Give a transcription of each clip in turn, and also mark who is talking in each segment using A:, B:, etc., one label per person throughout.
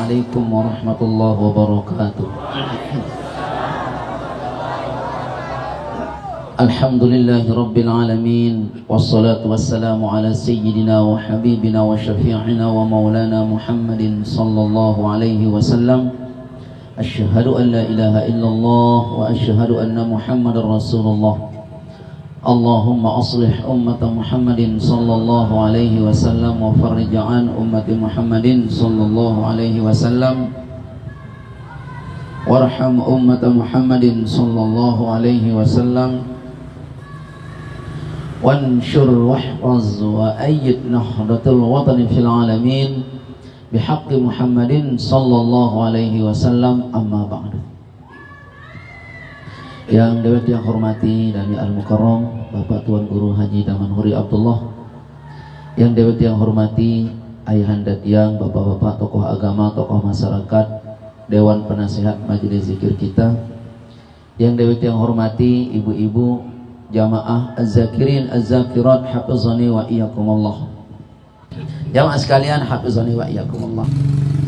A: Assalamualaikum warahmatullahi wabarakatuh. Alhamdulillahi rabbil alamin, wassalatu wassalamu ala sayyidina wa habibina wa syafi'ina wa maulana Muhammadin sallallahu alaihi wasallam. Asyhadu an la ilaha illallah wa asyhadu anna Muhammadar Rasulullah. Allahumma aslih ummata Muhammadin sallallahu alaihi wasallam wa farrij an ummati Muhammadin sallallahu alaihi wasallam warham ummata Muhammadin sallallahu alaihi wasallam wanshur wahfaz wa ayyid nahdatul watani fil alamin bihaqqi Muhammadin sallallahu alaihi wasallam. Amma ba'du. Yang dewek yang hormati dan al-mukarram Bapak Tuan Guru Haji Damanhuri Abdullah, yang dewek yang hormati ayahanda tiang, bapak-bapak, tokoh agama, tokoh masyarakat, dewan penasihat majelis zikir kita, yang dewek yang hormati ibu-ibu jamaah az-zakirin az-zakirat, hafizani wa iyyakumullah. Jamaah sekalian, hafizani wa iyyakumullah,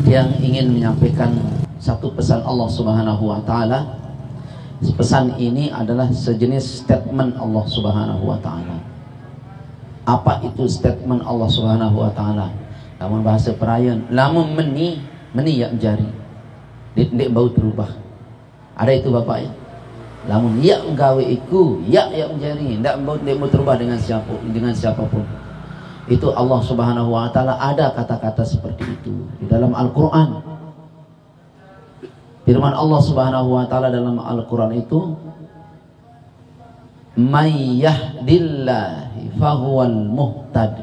A: yang ingin menyampaikan satu pesan Allah Subhanahu wa taala. Pesan ini adalah sejenis statement Allah Subhanahu wa taala. Apa itu statement Allah Subhanahu wa taala? Lamun bahasa perayan, lamun meni ya jari. Dik bau berubah. Ada itu Bapak ya. Lamun ya gawe iku, ya jari, ndak bau berubah dengan siapapun. Itu Allah Subhanahu wa taala ada kata-kata seperti itu di dalam Al-Qur'an. Firman Allah Subhanahu wa taala dalam Al-Qur'an itu, may yahdillahi fahuwal muhtad.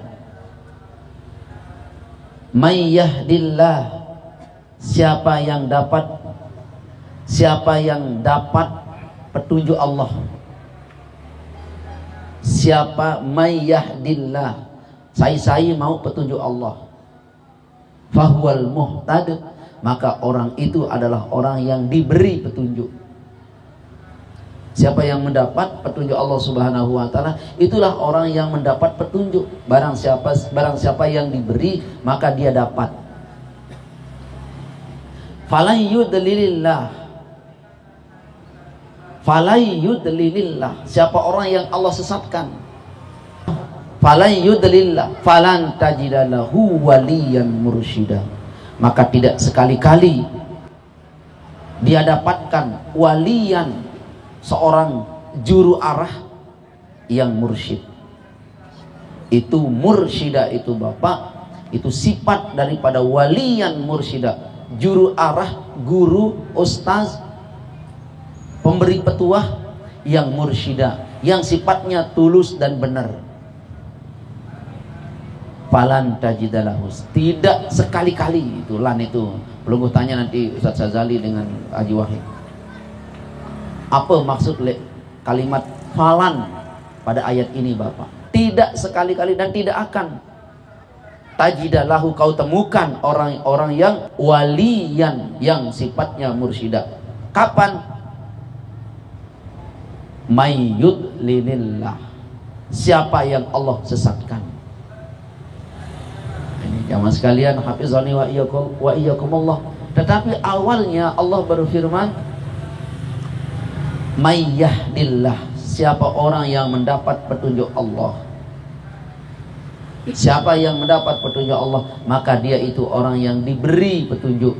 A: May yahdillah, siapa yang dapat petunjuk Allah. Siapa may yahdillah, saya mau petunjuk Allah. Fahuwal muhtad, maka orang itu adalah orang yang diberi petunjuk. Siapa yang mendapat petunjuk Allah Subhanahu wa taala, itulah orang yang mendapat petunjuk. Barang siapa yang diberi, maka dia dapat. Falai yudlilillah, siapa orang yang Allah sesatkan. Falai yudlilillah falan tajidalahu waliyan mursyida, maka tidak sekali-kali dia dapatkan walian, seorang juru arah yang mursyid. Itu mursyida itu Bapak, itu sifat daripada walian mursyida, juru arah, guru, ustaz, pemberi petuah yang mursyida, yang sifatnya tulus dan benar. Falan tajidalahu, tidak sekali-kali, itu lan itu belum gue tanya nanti Ustaz Sazali dengan Haji Wahid, apa maksud kalimat falan pada ayat ini Bapak? Tidak sekali-kali dan tidak akan. Tajidalahu, kau temukan orang-orang yang waliyan, yang sifatnya mursyida. Kapan? Mayyudlilillah, siapa yang Allah sesatkan. Jamaah sekalian, hafizani wa iyyakumullah. Tetapi awalnya Allah berfirman, may yahdillah, siapa orang yang mendapat petunjuk Allah. Siapa yang mendapat petunjuk Allah, maka dia itu orang yang diberi petunjuk.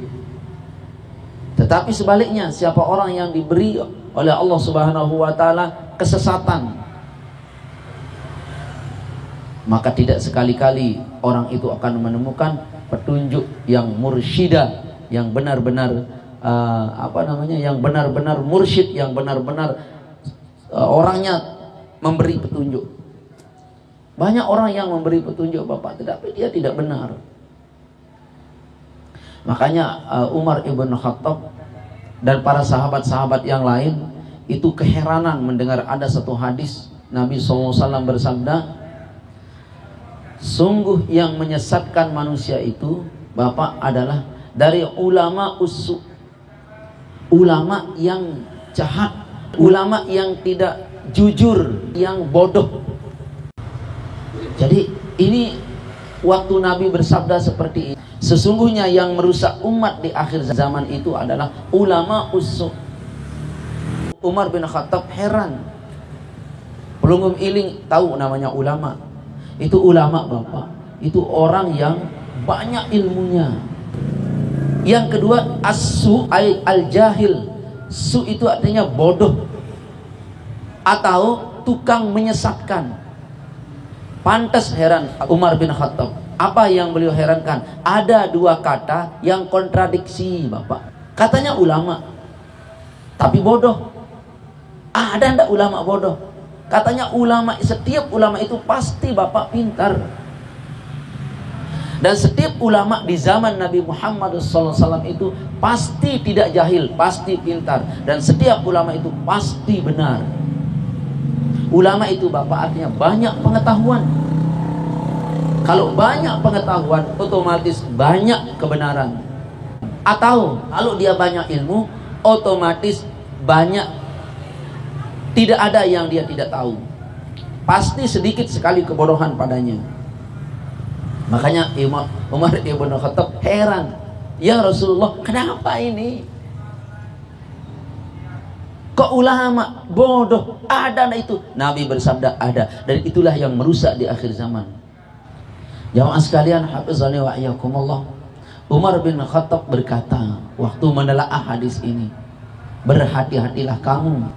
A: Tetapi sebaliknya, siapa orang yang diberi oleh Allah Subhanahu wa taala kesesatan, maka tidak sekali-kali orang itu akan menemukan petunjuk yang mursyida, yang benar-benar yang benar-benar mursyid, yang benar-benar orangnya memberi petunjuk. Banyak orang yang memberi petunjuk Bapak, tetapi dia tidak benar. Makanya Umar ibn Khattab dan para sahabat-sahabat yang lain itu keheranan mendengar ada satu hadis Nabi SAW bersabda, sungguh yang menyesatkan manusia itu Bapak adalah dari ulama usu, ulama yang jahat, ulama yang tidak jujur, yang bodoh. Jadi ini waktu Nabi bersabda seperti ini, Sesungguhnya yang merusak umat di akhir zaman itu adalah ulama usuk. Umar bin Khattab heran. Pelunggum iling tahu namanya ulama. Itu ulama Bapak. Itu orang yang banyak ilmunya. Yang kedua, as-su al-jahil. Su itu artinya bodoh atau tukang menyesatkan. Pantas heran Umar bin Khattab. Apa yang beliau herankan? Ada dua kata yang kontradiksi Bapak. Katanya ulama, tapi bodoh. Ada ndak ulama bodoh? Katanya ulama, setiap ulama itu pasti Bapak pintar. Dan setiap ulama di zaman Nabi Muhammad SAW itu pasti tidak jahil, pasti pintar. Dan setiap ulama itu pasti benar. Ulama itu Bapak artinya banyak pengetahuan. Kalau banyak pengetahuan, otomatis banyak kebenaran. Atau kalau dia banyak ilmu, otomatis banyak, tidak ada yang dia tidak tahu. Pasti sedikit sekali kebodohan padanya. Makanya Umar ibn Khattab heran, ya Rasulullah, kenapa ini? Kok ulama bodoh? Ada itu. Nabi bersabda ada. Dan itulah yang merusak di akhir zaman. Jamaah sekalian, hafizani wa iyyakumullah. Umar bin Khattab berkata waktu menelaah hadis ini, berhati-hatilah kamu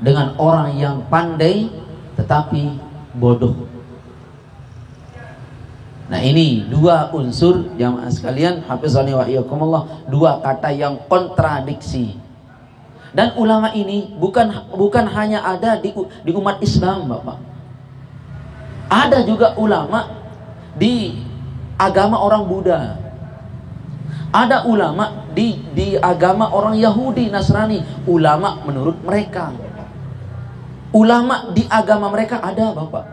A: dengan orang yang pandai tetapi bodoh. Nah, ini dua unsur jamaah sekalian, hafizani wa iyyakumullah, dua kata yang kontradiksi. Dan ulama ini bukan hanya ada di umat Islam Bapak. Ada juga ulama di agama orang Buddha. Ada ulama di agama orang Yahudi, Nasrani. Ulama menurut mereka. Ulama di agama mereka ada Bapak.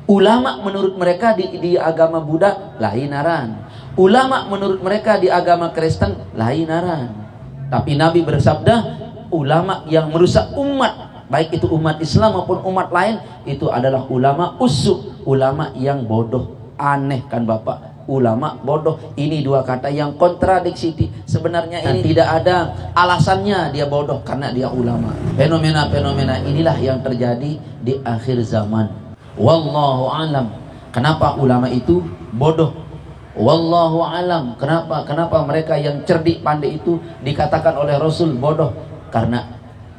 A: Ulama menurut mereka di agama Buddha lainaran. Ulama menurut mereka di agama Kristen lainaran. Tapi Nabi bersabda, ulama yang merusak umat, baik itu umat Islam maupun umat lain, itu adalah ulama usuk, ulama yang bodoh. Aneh kan Bapak, ulama bodoh. Ini dua kata yang kontradiksi. Sebenarnya ini tidak ada alasannya dia bodoh, karena dia ulama. Fenomena-fenomena inilah yang terjadi di akhir zaman. Wallahu alam. Kenapa ulama itu bodoh? Wallahu alam. Kenapa mereka yang cerdik pandai itu dikatakan oleh Rasul bodoh? Karena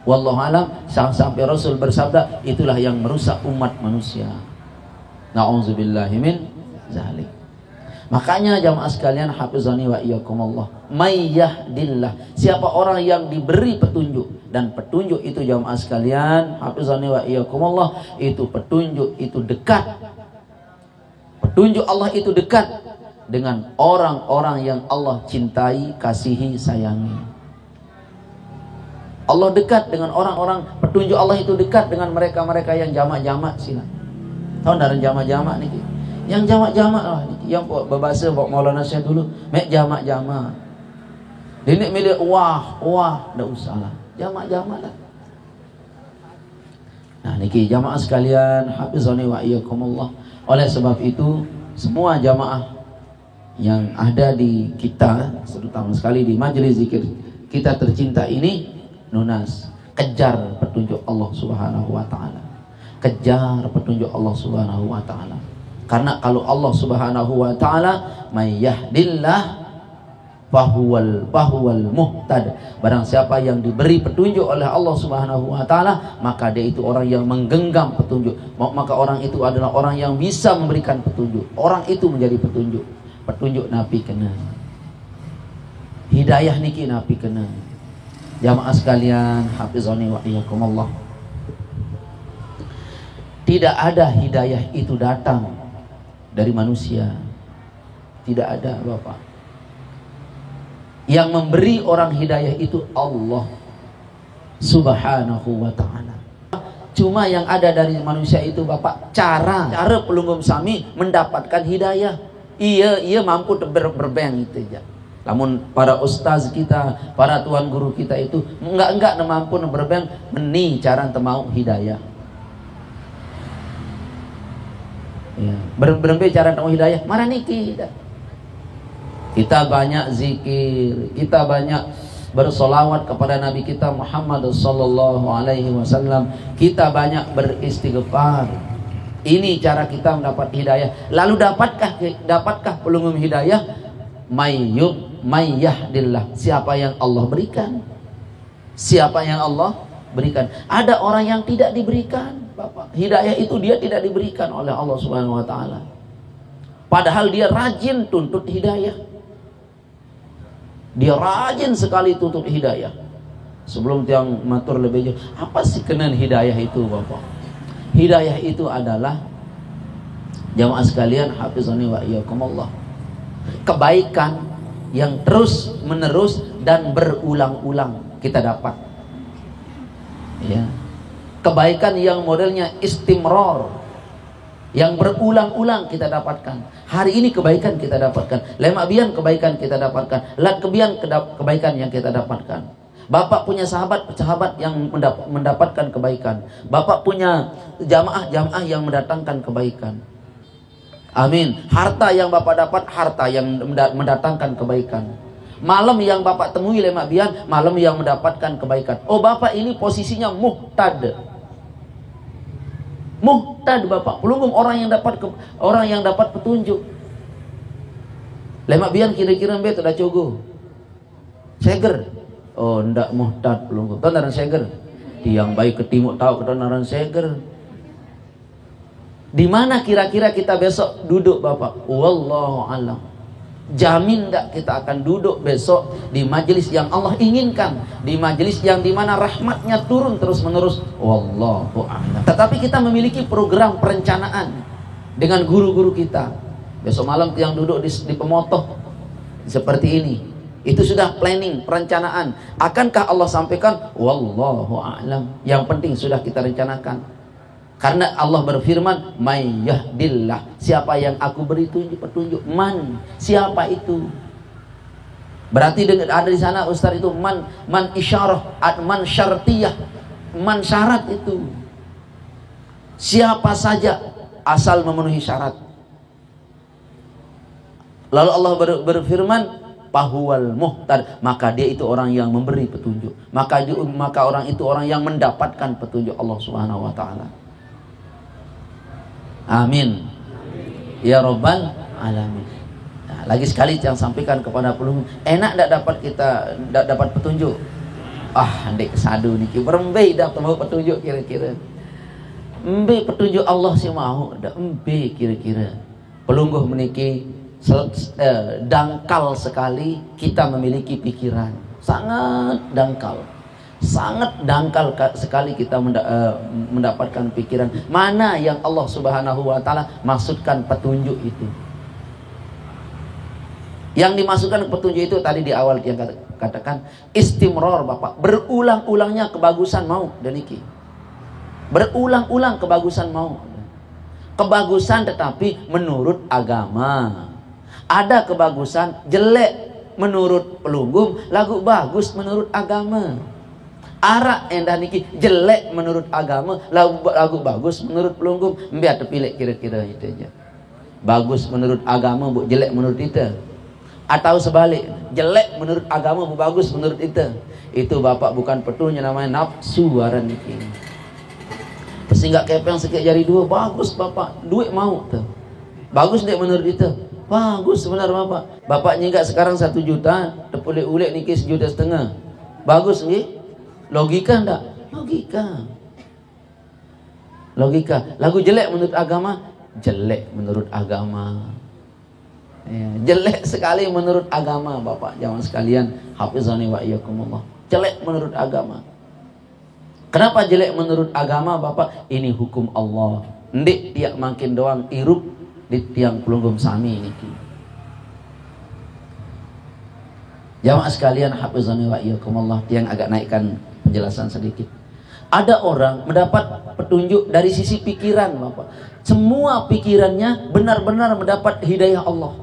A: wallahu alam, sampai Rasul bersabda, itulah yang merusak umat manusia. Na'udzubillahi min zalik. Makanya jamaah sekalian, hafizani wa iyyakumullah, may yahdillah, siapa orang yang diberi petunjuk, dan petunjuk itu jamaah sekalian, hafizani wa iyyakumullah, itu petunjuk itu dekat. Petunjuk Allah itu dekat dengan orang-orang yang Allah cintai, kasihi, sayangi. Allah dekat dengan orang-orang, petunjuk Allah itu dekat dengan mereka-mereka yang jamak-jamak sila. Tahu dari jamak-jamak nih? Yang jamak-jamak lah, yang berbahasa Maulana Syekh dulu, mek jamak-jamak. Ini milik wah, enggak usah lah. Jamak-jamak lah. Nah, niki jamaah sekalian, hafizani wa iyyakumullah. Oleh sebab itu, semua jamaah yang ada di kita, terutama sekali di majelis zikir kita tercinta ini, nunas, kejar petunjuk Allah Subhanahu wa taala. Kejar petunjuk Allah Subhanahu wa taala. Karena kalau Allah Subhanahu wa taala may yahdillah fahuwal muhtad. Barang siapa yang diberi petunjuk oleh Allah Subhanahu wa taala, maka dia itu orang yang menggenggam petunjuk. Maka orang itu adalah orang yang bisa memberikan petunjuk. Orang itu menjadi petunjuk. Petunjuk Nabi kena, hidayah niki Nabi kena. Jamaah sekalian, hafizani wa iyyakumullah, tidak ada hidayah itu datang dari manusia. Tidak ada Bapak. Yang memberi orang hidayah itu Allah Subhanahu wa ta'ala. Cuma yang ada dari manusia itu Bapak, cara pelunggum sami mendapatkan hidayah. Iya mampu berbeng itu aja. Namun para ustaz kita, para tuan guru kita itu enggak mampu berbeng meni cara mau hidayah. Ya. Berembe cara temu hidayah, marah niki. Kita banyak zikir, kita banyak bersolawat kepada Nabi kita Muhammad sallallahu alaihi wasallam, kita banyak beristighfar. Ini cara kita mendapat hidayah. Lalu dapatkah pelungum hidayah? Mayyyahdillah, siapa yang Allah berikan. Siapa yang Allah berikan. Ada orang yang tidak diberikan, Bapak. Hidayah itu dia tidak diberikan oleh Allah Subhanahu wa taala. Padahal dia rajin tuntut hidayah. Dia rajin sekali tuntut hidayah. Sebelum tiang matur lebih jauh, apa sih kenan hidayah itu, Bapak? Hidayah itu adalah, jamaah sekalian, hafizani wa iyyakumullah, kebaikan yang terus menerus dan berulang-ulang kita dapat. Ya. Kebaikan yang modelnya istimror, yang berulang-ulang kita dapatkan. Hari ini kebaikan kita dapatkan, lemak bian kebaikan kita dapatkan, lat kebian kebaikan yang kita dapatkan. Bapak punya sahabat yang mendapatkan kebaikan. Bapak punya jamaah yang mendatangkan kebaikan. Amin. Harta yang Bapak dapat, harta yang mendatangkan kebaikan. Malam yang Bapak temui lemak bian, malam yang mendapatkan kebaikan. Oh, Bapak ini posisinya muhtad. Muhtad Bapak, pelungum orang yang dapat petunjuk. Lemak bian kira-kira mbet sudah cogo. Seger. Oh, ndak muhtad pelungum. Tahu naran seger? Tiang baik ketimuk tahu ke naran seger. Di mana kira-kira kita besok duduk, Bapak? Wallahu a'lam. Jamin enggak kita akan duduk besok di majelis yang Allah inginkan, di majelis yang dimana rahmatnya turun terus menerus. Wallahu a'lam. Tetapi kita memiliki program perencanaan dengan guru-guru kita. Besok malam yang duduk di pemotoh seperti ini, itu sudah planning, perencanaan. Akankah Allah sampaikan? Wallahu a'lam. Yang penting sudah kita rencanakan. Karena Allah berfirman, "Mayyahdillah", siapa yang aku beri petunjuk. Man, siapa itu? Berarti ada di sana Ustaz itu man isyarah, man syartiyah, man syarat itu. Siapa saja asal memenuhi syarat. Lalu Allah berfirman, "Fahuwal muhtad", maka dia itu orang yang memberi petunjuk. Maka orang itu orang yang mendapatkan petunjuk Allah Subhanahu wa taala. Amin. Ya Rabbal Alamin. Nah, lagi sekali yang sampaikan kepada pelunggu, enak tidak dapat petunjuk. Ndek kesadu niki berembe dak mau petunjuk kira-kira. Embe petunjuk Allah sih mau, dak embe kira-kira. Pelungguh meniki dangkal sekali kita memiliki pikiran. Sangat dangkal. Sangat dangkal sekali kita mendapatkan pikiran mana yang Allah Subhanahu wa taala maksudkan petunjuk itu. Yang dimasukkan petunjuk itu tadi di awal yang katakan istimror, Bapak. Berulang-ulangnya kebagusan mau dan iki. Berulang-ulang kebagusan mau. Kebagusan tetapi menurut agama. Ada kebagusan jelek menurut pelunggung, lagu bagus menurut agama. Arak endah niki jelek menurut agama, lagu bagus menurut pelunggung. Biar terpilih kira-kira itu aja. Bagus menurut agama, bu jelek menurut kita. Atau sebalik, jelek menurut agama, bu bagus menurut kita. Itu Bapak bukan petunjuk, namanya nafsu waran niki. Sehingga kepeng sikit jari dua, bagus Bapak, duit mau tuh. Bagus dek menurut kita. Bagus sebenar Bapak. Bapak nyingkat sekarang 1 juta, terpulih-ulih niki 1,5 juta. Bagus nggih? Logika enggak? Logika. Lagu jelek menurut agama, jelek menurut agama. Ya, jelek sekali menurut agama, Bapak. Jangan sekalian, hafizani wa iyyakumullah. Jelek menurut agama. Kenapa jelek menurut agama, Bapak? Ini hukum Allah. Ndik tiak makin doang irup di tiang pelunggum sami niki. Jamaah sekalian, hafizani wa iyyakumullah, yang agak naikkan penjelasan sedikit. Ada orang mendapat petunjuk dari sisi pikiran, Bapak. Semua pikirannya benar-benar mendapat hidayah Allah.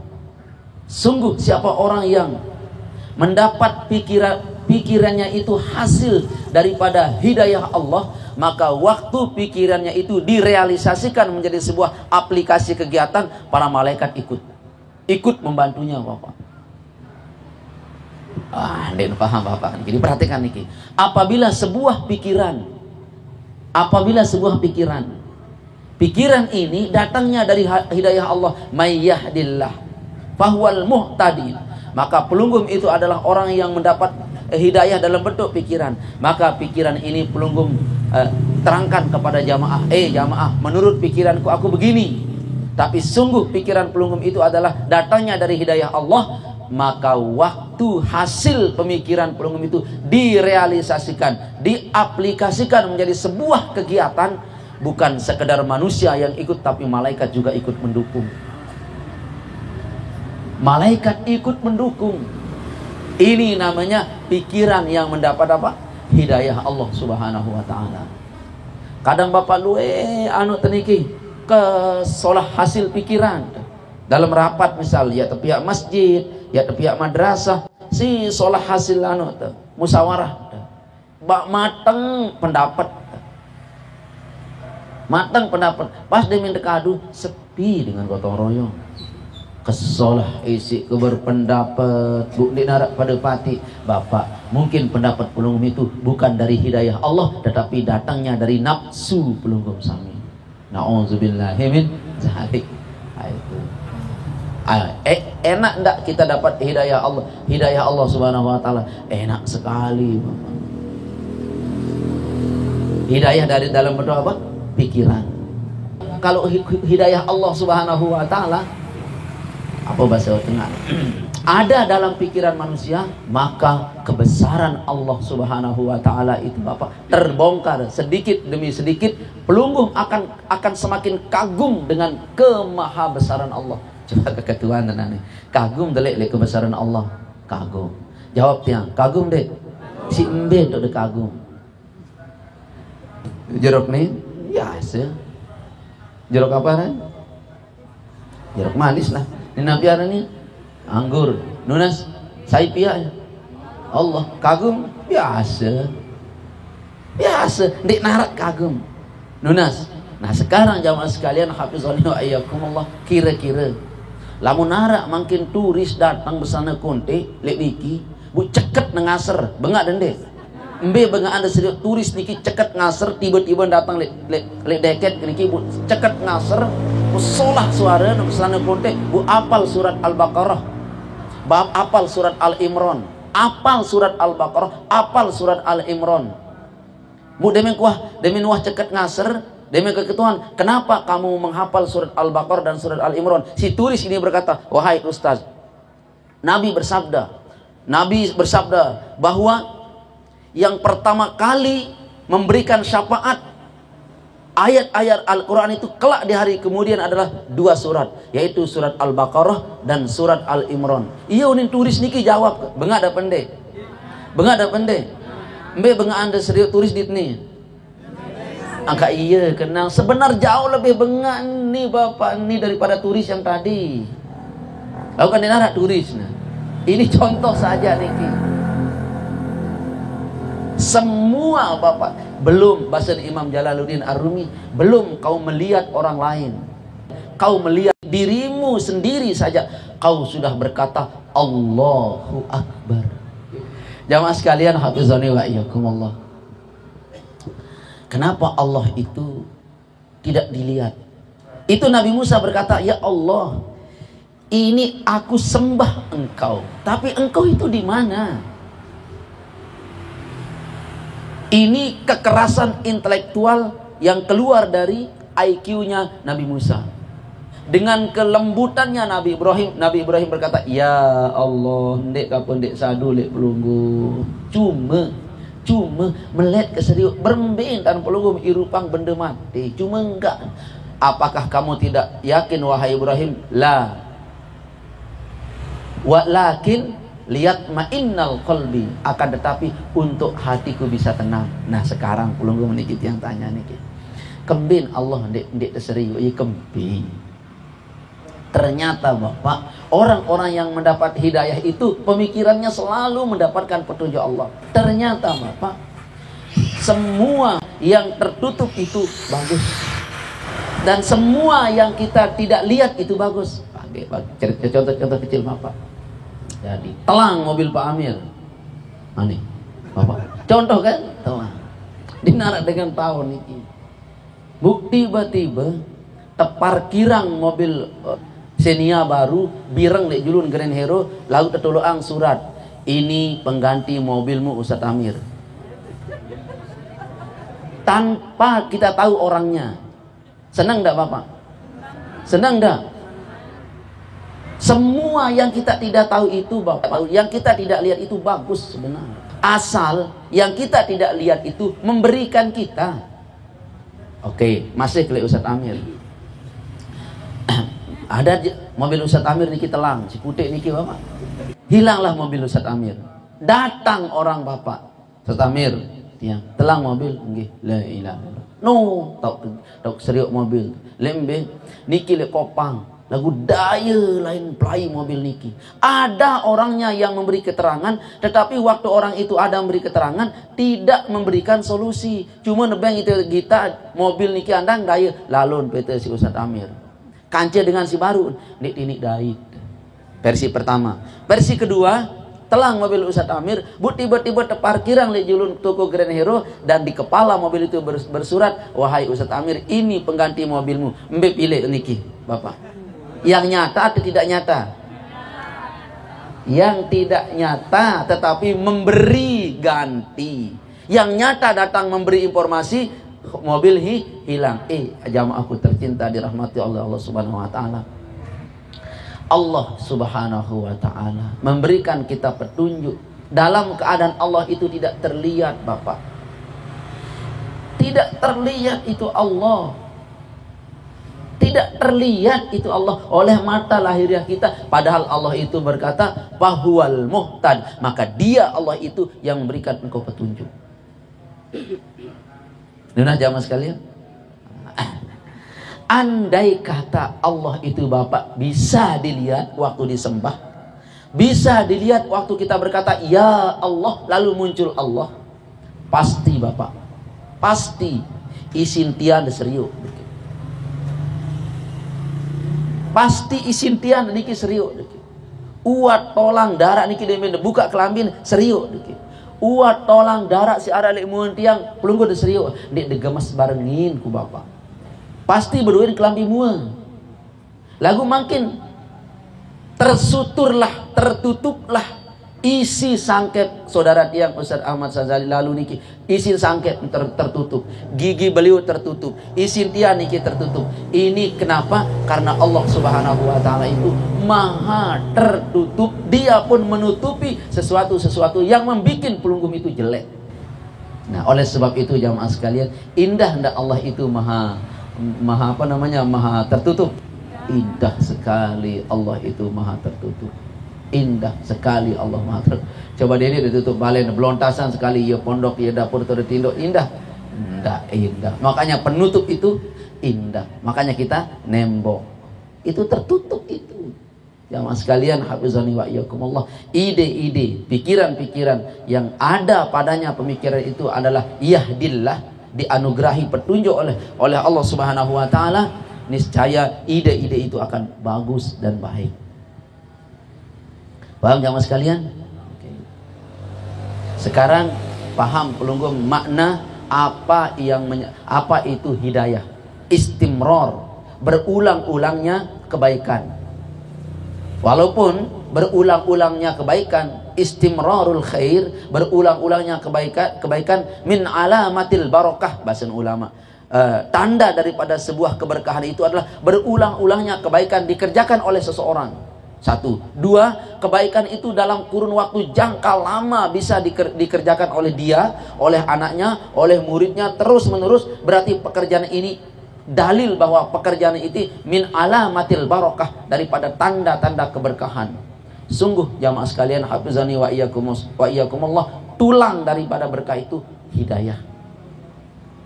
A: Sungguh siapa orang yang mendapat pikirannya itu hasil daripada hidayah Allah, maka waktu pikirannya itu direalisasikan menjadi sebuah aplikasi kegiatan, para malaikat ikut membantunya Bapak. Ndek paham Bapak. Jadi perhatikan niki. Apabila sebuah pikiran ini datangnya dari hidayah Allah, may yahdillah fahuwal muhtadi, maka pelunggum itu adalah orang yang mendapat hidayah dalam bentuk pikiran. Maka pikiran ini pelunggum terangkan kepada jamaah, jamaah, menurut pikiranku aku begini. Tapi sungguh pikiran pelunggum itu adalah datangnya dari hidayah Allah, maka waktu hasil pemikiran pelunggum itu direalisasikan, diaplikasikan menjadi sebuah kegiatan, bukan sekedar manusia yang ikut, tapi malaikat juga ikut mendukung. Malaikat ikut mendukung. Ini namanya pikiran yang mendapat apa? Hidayah Allah Subhanahu wa taala. Kadang Bapak lu teniki ke solah hasil pikiran dalam rapat, misal ya pihak masjid, ya pihak madrasah, si solah hasil musyawarah mateng pendapat, pas dia minta kadu sepi dengan gotong royong. Kesolah isi berpendapat bu dinarak pada pati Bapak, mungkin pendapat pelunggum itu bukan dari hidayah Allah, tetapi datangnya dari nafsu pelunggum sami. Na'udzubillahi min dzalik. Itu enak enggak kita dapat hidayah Allah Subhanahu wa taala? Enak sekali Bapak. Hidayah dari dalam bentuk apa? Pikiran. Kalau hidayah Allah Subhanahu wa taala, apa bahasa tengah, ada dalam pikiran manusia, maka kebesaran Allah Subhanahu wa taala itu Bapak terbongkar sedikit demi sedikit. Pelunggum akan semakin kagum dengan kemahabesaran Allah. Coba keketuaan nih, kagum delek kebesaran Allah, kagum. Jawab tiang, kagum dek. Si embe dok kagum. Jeruk nih, biasa. Jeruk apa kan? Jeruk manis lah. Ini nabiara nih, anggur, nunas, saipia. Allah kagum, biasa. Dek narak kagum, nunas. Nah sekarang jamaah sekalian, hafizallahu wa iyyakumullah, kira-kira lamun narak makin turis datang besana konte lek niki bu ceket nengaser bengak dende embe bengak anda serius turis niki ceket ngaser, tiba-tiba datang lek deket niki bu ceket ngaser, bu solah suara besana konte, bu apal surat Al-Baqarah, bab apal surat Al-Imran, apal surat Al-Baqarah, apal surat Al-Imran. Bu demen wah ceket ngaser, demi keketuan, kenapa kamu menghafal surat Al-Baqarah dan surat Al-Imran? Si turis ini berkata, wahai Ustaz, Nabi bersabda bahwa yang pertama kali memberikan syafaat ayat-ayat Al-Quran itu kelak di hari kemudian adalah dua surat, yaitu surat Al-Baqarah dan surat Al-Imran. Iya unin turis niki jawab, bengak ada pendek, mbe bengak anda serius turis dit nih. Angka iya kenal, sebenar jauh lebih bengak nih Bapak nih daripada turis yang tadi. Lalu kan dinarak turis nah. Ini contoh saja niki. Semua Bapak, belum bahasa Imam Jalaluddin Ar-Rumi, belum kau melihat orang lain, kau melihat dirimu sendiri saja, kau sudah berkata Allahu Akbar. Jamaah sekalian, hafizani wa iyyakumullah. Kenapa Allah itu tidak dilihat? Itu Nabi Musa berkata, ya Allah, ini aku sembah engkau, tapi engkau itu di mana? Ini kekerasan intelektual yang keluar dari IQ-nya Nabi Musa. Dengan kelembutannya Nabi Ibrahim berkata, ya Allah, ndek kapan ndek sadu lek pelunggu, cuma melihat keserius bermain dan pelunggu irupang benda mati, cuma enggak. Apakah kamu tidak yakin wahai Ibrahim? La walakin lihat ma'innal qalbi, akan tetapi untuk hatiku bisa tenang. Nah sekarang pelunggu menikit yang tanya niki, kembin Allah ndek serius, iya kembin. Ternyata Bapak, orang-orang yang mendapat hidayah itu pemikirannya selalu mendapatkan petunjuk Allah. Ternyata Bapak, semua yang tertutup itu bagus, dan semua yang kita tidak lihat itu bagus. Contoh kecil Bapak. Jadi telang mobil Pak Amir, aneh Bapak. Contoh kan, telang dinarak dengan tahun ini. Bukti tiba-tiba teparkirang mobil Xenia baru bireng lek julun Grand Hero lalu tertoloang surat, ini pengganti mobilmu Ustadz Amir. Tanpa kita tahu orangnya. Senang enggak Bapak? Senang enggak? Semua yang kita tidak tahu itu Bapak, yang kita tidak lihat itu bagus sebenarnya. Asal yang kita tidak lihat itu memberikan kita. Oke, masih ke Ustadz Amir. Ada mobil Ustadz Amir niki telang, si putih niki Bapak. Hilanglah mobil Ustadz Amir. Datang orang Bapak, Ustadz Amir, tiang telang mobil, nggih, la ilaha illallah. No, tok seriuk mobil. Lembe niki le kopang, lagu daya lain play mobil niki. Ada orangnya yang memberi keterangan, tetapi waktu orang itu ada memberi keterangan tidak memberikan solusi. Cuma nebeng itu kita mobil niki andang daya lalun PT si Ustadz Amir. Kance dengan si baru nik dait. Versi pertama. Versi kedua, telang mobil Ustadz Amir, tiba-tiba terparkiran di julun toko Grand Hero, dan di kepala mobil itu bersurat, wahai Ustadz Amir, ini pengganti mobilmu. Mbe pilih niki Bapak. Yang nyata atau tidak nyata? Yang tidak nyata tetapi memberi ganti. Yang nyata datang memberi informasi, mobil hilang. Jamaahku tercinta dirahmati Allah Subhanahu wa taala. Allah Subhanahu wa taala memberikan kita petunjuk dalam keadaan Allah itu tidak terlihat Bapak. Tidak terlihat itu Allah. Tidak terlihat itu Allah oleh mata lahiriah kita, padahal Allah itu berkata fahuwal muhtad, maka dia Allah itu yang memberikan engkau petunjuk. Nah jamaah sekalian, andai kata Allah itu Bapak bisa dilihat waktu disembah, bisa dilihat waktu kita berkata ya Allah lalu muncul Allah, pasti Bapak, pasti isin tian serius, pasti isin tian niki serius, uat tolang darah niki demen buka kelambin serius, uat tolang darah si ara lek mun tiang pelunggu de serius nek degemes barengin ku Bapak. Pasti berduin kelambi mua. Lagu makin tersuturlah, tertutuplah isi sangkep saudara tiang Ustaz Ahmad Sazali lalu niki. Isi sangkep tertutup, gigi beliau tertutup, isi tiang niki tertutup. Ini kenapa? Karena Allah Subhanahu wa taala itu maha tertutup. Dia pun menutupi sesuatu yang membuat pelunggum itu jelek. Nah, oleh sebab itu jamaah sekalian, indah ndak Allah itu maha tertutup. Indah sekali Allah itu maha tertutup. Indah sekali Allah maha tertutup. Coba dia ditutup balen belontasan sekali ya pondok ya dapur tindok indah. Indah. Makanya penutup itu indah. Makanya kita nembok. Itu tertutup itu. Jamaah sekalian hafizani wa iyyakumullah. Ide-ide, pikiran-pikiran yang ada padanya pemikiran itu adalah yahdillah, dianugerahi petunjuk oleh Allah Subhanahu wa taala, niscaya ide-ide itu akan bagus dan baik. Paham jamaah sekalian? Oke. Sekarang paham pelunggum makna apa itu hidayah. Istimrar, berulang-ulangnya kebaikan. Walaupun berulang-ulangnya kebaikan, istimrarul khair, berulang-ulangnya kebaikan min alamatil barakah bahasa ulama. Tanda daripada sebuah keberkahan itu adalah berulang-ulangnya kebaikan dikerjakan oleh seseorang. Satu, dua, kebaikan itu dalam kurun waktu jangka lama bisa dikerjakan oleh dia, oleh anaknya, oleh muridnya terus menerus. Berarti pekerjaan ini dalil bahwa pekerjaan itu min alamatil barakah, daripada tanda-tanda keberkahan. Sungguh jamaah sekalian hafizani wa iyyakumullah, tulang daripada berkah itu hidayah.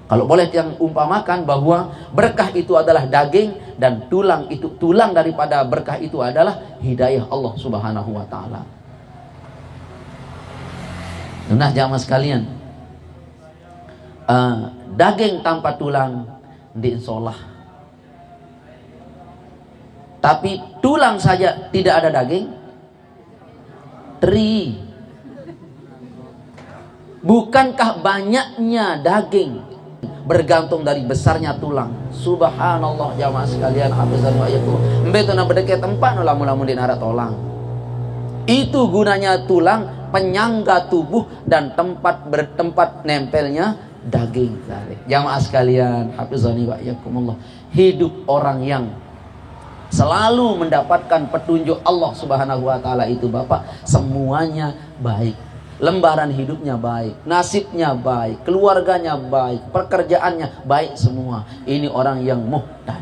A: Kalau boleh yang umpamakan bahwa berkah itu adalah daging dan tulang daripada berkah itu adalah hidayah Allah Subhanahu wa taala. Nah, jamaah sekalian, daging tanpa tulang diinsolah. Tapi tulang saja tidak ada daging, teri. Bukankah banyaknya daging bergantung dari besarnya tulang? Subhanallah jamaah sekalian, hafizan wa iyyakum. Mbeto na berdeket tempat no lamun-lamun di narat tolang. Itu gunanya tulang, penyangga tubuh dan tempat nempelnya daging. Jamaah sekalian, hafizani wa iyyakumullah. Hidup orang yang selalu mendapatkan petunjuk Allah Subhanahu wa taala itu Bapak, semuanya baik. Lembaran hidupnya baik, nasibnya baik, keluarganya baik, pekerjaannya baik semua. Ini orang yang muhtad.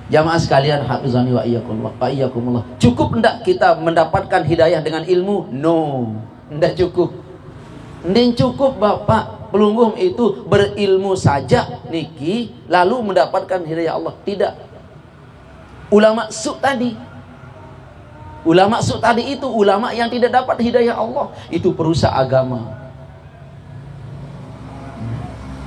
A: Jamaah sekalian, hafizani wa iyyakumullah. Cukup enggak kita mendapatkan hidayah dengan ilmu? No, enggak cukup. Enggak cukup Bapak. Pelungguh itu berilmu saja niki lalu mendapatkan hidayah Allah. Tidak. Ulama su tadi itu ulama yang tidak dapat hidayah Allah, itu perusak agama.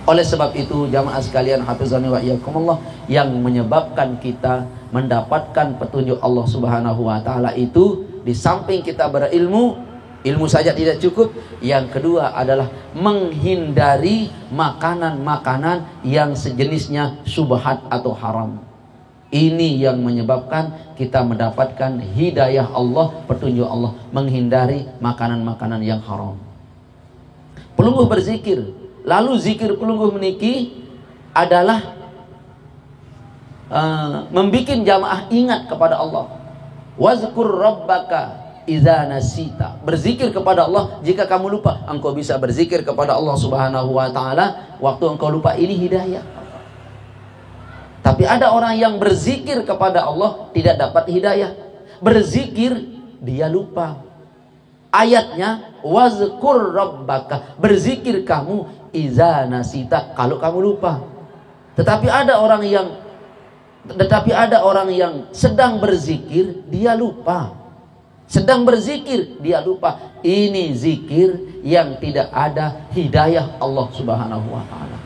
A: Oleh sebab itu jamaah sekalian, hafizani wa iyyakumullah, yang menyebabkan kita mendapatkan petunjuk Allah Subhanahu wa taala itu, di samping kita berilmu, ilmu saja tidak cukup. Yang kedua adalah menghindari makanan-makanan yang sejenisnya syubhat atau haram. Ini yang menyebabkan kita mendapatkan hidayah Allah, petunjuk Allah, menghindari makanan-makanan yang haram. Pelungguh berzikir, lalu zikir pelungguh meniki adalah membikin jamaah ingat kepada Allah. Wazkur rabbaka idza nasita. Berzikir kepada Allah jika kamu lupa. Engkau bisa berzikir kepada Allah Subhanahu wa taala waktu engkau lupa, ini hidayah. Tapi ada orang yang berzikir kepada Allah tidak dapat hidayah. Berzikir dia lupa. Ayatnya wazkur rabbaka, berzikir kamu idza nasita, kalau kamu lupa. Tetapi ada orang yang sedang berzikir dia lupa. Sedang berzikir dia lupa. Ini zikir yang tidak ada hidayah Allah Subhanahu wa taala.